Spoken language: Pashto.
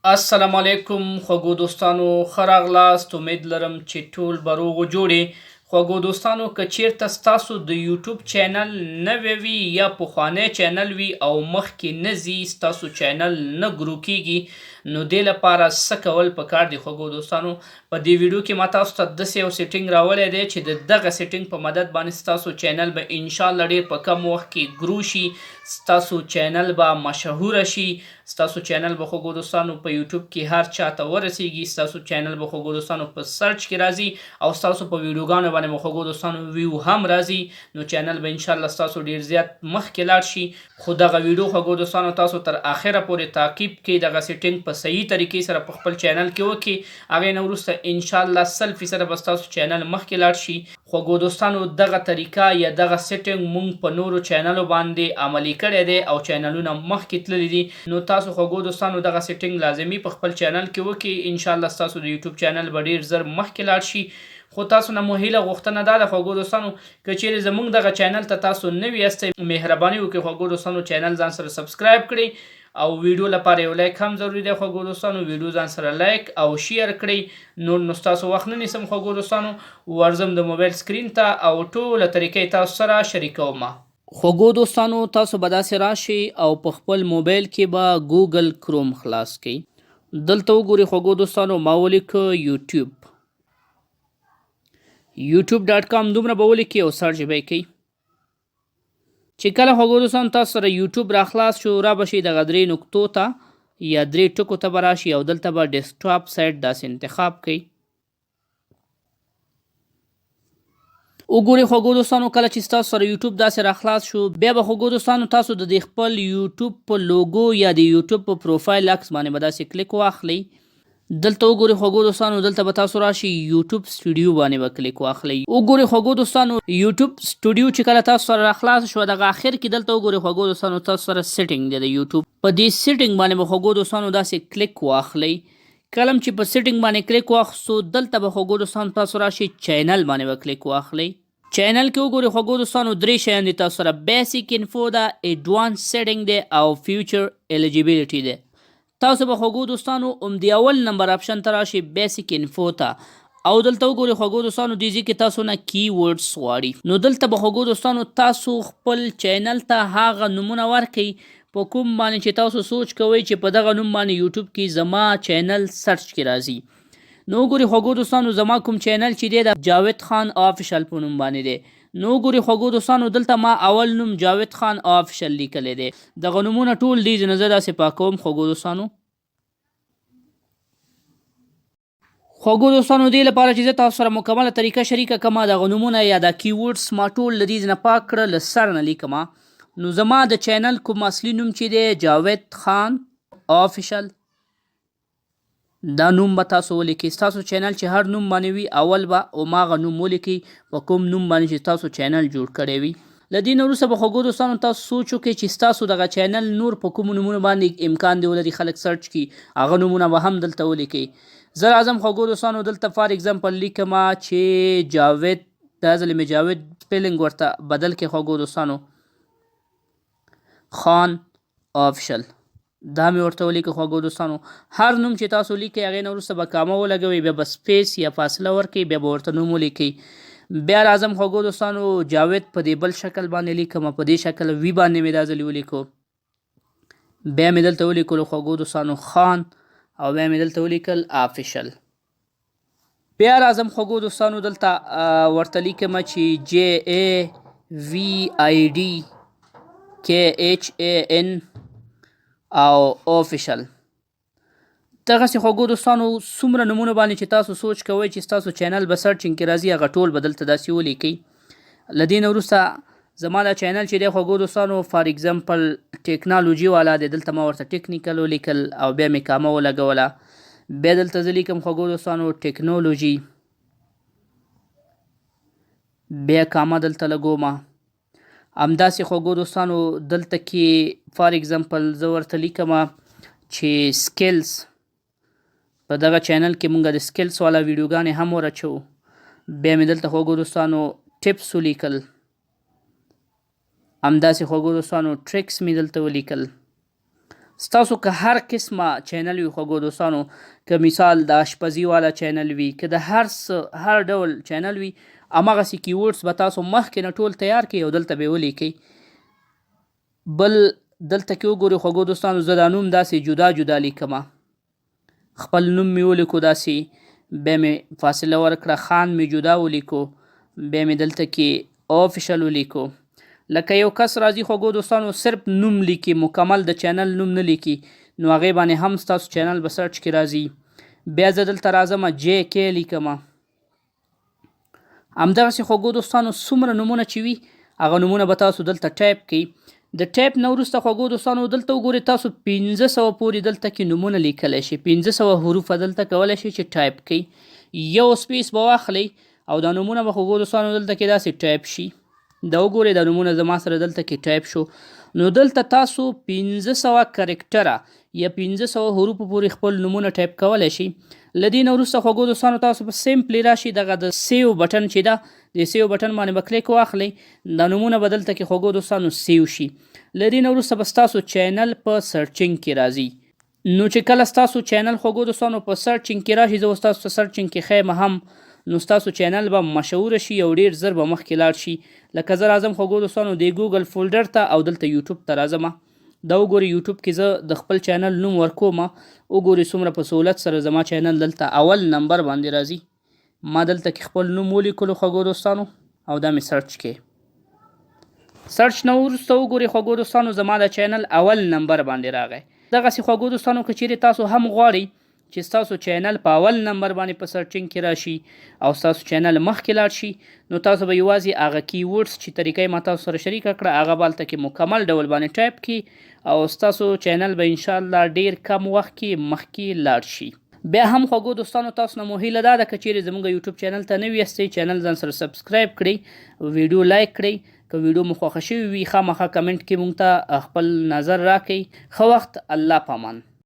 السلام علیکم خوږو دوستانو ښه راغلاست. امید لرم چې ټول به روغ و جوړې. خوږو دوستانو که چیرته ستاسو د یوټیوب چینل نوی وي یا پخوانی چینل وي او مخکې نه ځي، ستاسو چینل نه ګرو کیږي، نو دې لپاره څه کول پکار دي خوږو دوستانو. په دې ویډیو کې ما تاسو ته داسې یو سیټینګ راوړی دی چې د دغه سیټینګ په مدد باندې ستاسو چینل به انشاءالله ډېر په کم وخت کې ګرو شي، ستاسو چینل به مشهوره شي، ستاسو چینل به خوږو دوستانو په یوټیوب کې هر چاته ورسیږي، ستاسو چینل به خوږو دوستانو په سرچ کې راځي او ستاسو په ویډیوګانو باندې به خوږو دوستانو ویو هم راځي، نو چینل به انشاءالله ستاسو ډیر زیات مخکې لاړ شي. خو دغه ویډیو خوږو دوستانو تاسو تر اخره پورې تعقیب کړئ، دغه سیټینګ په صحیح طریقې سره په خپل چینل کې وکړئ، هغې نه وروسته انشاءالله 100% به ستاسو چینل مخکې لاړ شي. خوږو دوستانو دغه طریقه یا دغه سیټینګ مونږ په نورو چینلو باندې عملي کړی دی او چینلونه مخکې تللي دي، نو تاسو خوږو دوستانو دغه سیټینګ لازمي په خپل چینل کې وکړئ، انشاءالله ستاسو د یوټیوب چینل به ډیر زر مخکې لاړ شي. خو تاسو نه مو هیله غوښتنه دا ده خوږو دوستانو، که چیرې زموږ دغه چینل ته تاسو نوي یاستئ، مهرباني وکړئ خوږو دوستانو چینل ځان سره سبسکرایب کړئ او ویډیو لپاره یو لایک هم ضروري دی خوږو دوستانو. ویډیو ځان سره لایک او شیر کړئ. نو ستاسو وخت نه نیسم خوږو دوستانو، ورځم د موبایل سکرین ته او ټوله طریقې تاسو سره شریکوم. خوږو دوستانو تاسو به داسې راشئ او په خپل موبایل کې به ګوګل کروم خلاص کړئ. دلته وګورئ خوږو دوستانو ما ولیکه youtube.com دومره به ولیکئ او سرچ به یې کوئ. چې کله خوږو دوستانو تاسو سره یوټیوب را خلاص شو، را به شئ دغه درې نقطو ته یا درې ټکو ته به راشئ او دلته به ډیسکټاپ سایټ داسې انتخاب کړئ. وګورئ خوږو دوستانو کله چې ستاسو سره یوټیوب داسې را خلاص شو، بیا به خوږو دوستانو تاسو د دې خپل یوټیوب په لوګو یا د یوټیوب په پروفایل عکس باندې به داسې کلیک واخلئ. دلته وګورئ خوږو دوستانو دلته به تاسو راشئ یوټیوب سټوډیو باندې به کلیک واخلئ. وګورئ خوږو دوستانو یوټیوب سټوډیو چې کله تاسو سره راخلاص شو، دغه اخر کې دلته وګورئ خوږو دوستانو تاسو سره سیټینګ دی د یوټیوب، په دې سیټینګ باندې به خوږو دوستانو داسې کلیک واخلئ. کله چې په سیټینګ باندې کلیک واخستو، دلته به خوږو دوستانو تاسو راشئ چینل باندې به کلیک واخلئ. چینل کې وګورئ خوږو دوستانو درې شیان دي تاسو سره، بیسیک انفو ده، ایډوانس سیټینګ دی او فیوچر الیجیبیلیټي دی. تاسو به خوږو دوستانو د اول نمبر آپشن ته راشئ بیسیک انفو ته او دلته وګورئ خوږو دوستانو دې ځای کې تاسو نه کی ورډز غواړي، نو دلته به خوږو دوستانو تاسو خپل چینل ته هغه نومونه ورکړئ په کوم باندې چې تاسو سوچ کوئ چې په دغه نوم باندې یوټیوب کې زما چینل سرچ کې راځي. نو وګورئ خوږو دوستانو زما کوم چینل چې دی د جاوید خان آفیشل په نوم باندې دی. نو وګورئ خوږو دوستانو دلته ما اول نوم جاوید خان آفیشل لیکلی دی، دغه نومونه ټول دي نه زه داسې پاکوم خوږو دوستانو. خوږو دوستانو دې لپاره چې زه تاسو سره مکمله طریقه شریکه کړم، دغه نومونه یا دا کیورډز ما ټول له دې نه پاک کړه، له سر نه لیکم. نو زما د چینل کوم اصلي نوم چې دی جاوید خان آفیشل، دا نوم به تاسو ولیکئ. ستاسو چینل چې هر نوم باندې وي اول به هماغه نوم ولیکئ په کوم نوم باندې چې تاسو چینل جوړ کړی وي. له دې نه وروسته به خوږو دوستانو تاسو سوچ وکړئ چې ستاسو دغه چینل نور په کومو نومونو باندې امکان دی ولري خلک سرچ کړي، هغه نومونه به هم دلته ولیکئ. زه راځم خوږو دوستانو دلته فار اگزامپل لیکمه چې جاوید، دا ځل مې جاوید سپیلنګ ورته بدل کړئ خوږو دوستانو، خان آفیشل، دا مې ورته ولیکه خوږو دوستانو. هر نوم چې تاسو لیکئ هغې نه وروسته به کامه ولګوئ، بیا به سپیس یا فاصله ورکئ، بیا به ورته نوم ولیکئ. بیا راځم خوږو دوستانو جاوید په دې بل شکل باندې لیکم، په دې شکل وی باندې مې دا ځل ولیکو، بیا مې دلته ولیکلو خوږو دوستانو خان او بیا مې دلته ولیکل آفیشل. بیا راځم خوږو دوستانو دلته ورته لیکم چې جی ای وی آی ډي کې ایچ ای ان او آفیشل. دغسې خوږو دوستانو څومره نومونه باندې چې تاسو سوچ کوئ چې ستاسو چینل به سرچینګ کې راځي، هغه ټول به دلته داسې ولیکئ. له دې نه وروسته زما دا چینل چې دی خوږو دوستانو فار اگزامپل ټیکنالوژي والا دی، دلته ما ورته ټیکنیکل ولیکل او بیا مې کامه ولګوله. بیا دلته زه لیکم خوږو دوستانو ټیکنالوژي، بیا کامه دلته لګومه. همداسې خوږو دوستانو دلته کې فار اگزامپل زه ورته لیکمه چې سکلز، په دغه چینل کې مونږ د سکلز والا ویډیوګانې هم ورچو. بیا مې دلته خوږو دوستانو ټپس ولیکل، همداسې خوږو دوستانو ټریکس مې دلته ولیکل. ستاسو که هر قسمه چینل وي خوږو دوستانو، که مثال د اشپزي والا چینل وي، که د هر ډول چینل وي، هماغسې کیورډز به تاسو مخکې نه ټول تیار کړئ او دلته به یې ولیکئ. بل دلته کې وګورئ خوږو دوستانو، زه دا نوم داسې جدا جدا لیکمه. خپل نوم مې ولیکو داسې، بیا مې فاصله ورکړه، خان مې جدا ولیکو، بیا مې دلته کې آفیشل ولیکو. لکه یو کس راځي خوږو دوستانو صرف نوم لیکي، مکمل د چینل نوم نه لیکي، نو هغې باندې هم ستاسو چینل به سرچ کې راځي. بیا زه دلته راځم جی کی لیکمه. همدغسې خوږو دوستانو څومره نومونه چې وي هغه نومونه به تاسو دلته ټایپ کړئ. د ټایپ نه وروسته خوږو دوستانو دلته وګورئ، تاسو 1500 پورې دلته کې نومونه لیکلی شئ. 1500 حروف دلته کولی شئ چې ټایپ کړئ. یو سپیس به واخلئ او دا نومونه به خوږو دوستانو دلته کې داسې ټایپ شي. دا وګورئ دا نومونه زما سره دلته کې ټایپ شو. نو دلته تاسو 1500 کرکټره یا 1500 حروفو پورې خپل نومونه ټایپ کولی شئ. له دې نه وروسته خوږو دوستانو تاسو په سیمپلی راشئ، دغه د سیو بټن چې ده، د سیو بټن باندې به کلیک واخلئ، دا نومونه به دلته کې خوږو دوستانو سیو شي. له دې نه وروسته به ستاسو چینل په سرچینګ کې راځي. نو چې کله ستاسو چینل خوږو دوستانو په سرچینګ کې راشي، زه اوس تاسو ته سرچینګ کې ښیم هم، نو ستاسو چینل به مشهوره شي او ډیر زر به مخکې لاړ شي. لکه زه راځم خوږو دوستانو د ګوګل فولډر ته او دلته یوټیوب ته راځم. دا وګورئ یوټیوب کې زه د خپل چینل نوم ورکوم، وګورئ څومره په سهولت سره زما چینل دلته اول نمبر باندې راځي. ما دلته کې خپل نوم ولیکلو خوږو دوستانو او دا مې سرچ کې. سرچ نه وروسته وګورئ خوږو دوستانو زما د چینل اول نمبر باندې راغی. دغسې خوږو دوستانو که چیرې تاسو هم غواړئ چې ستاسو چینل په اول نمبر باندې په سرچینګ کې راشي او ستاسو چینل مخکې لاړ شي، نو تاسو به یوازې هغه کیورډز چې طریقه ما تاسو سره شریکه کړه هغه به هلته کې مکمل ډول باندې ټایپ کړي او ستاسو چینل به انشاءالله ډیر کم وخت کې مخکې لاړ شي. بیا هم خوږو دوستانو تاسو نه مو هیله دا ده که چیرې زموږ یوټیوب چینل ته نوي یاستئ، چینل ځان سره سبسکرایب کړئ، ویډیو لایک کړئ، که ویډیو مو خوښه شوې وي خامخا کمنټ کې موږ ته خپل نظر راکړئ. ښه وخت، الله پامان.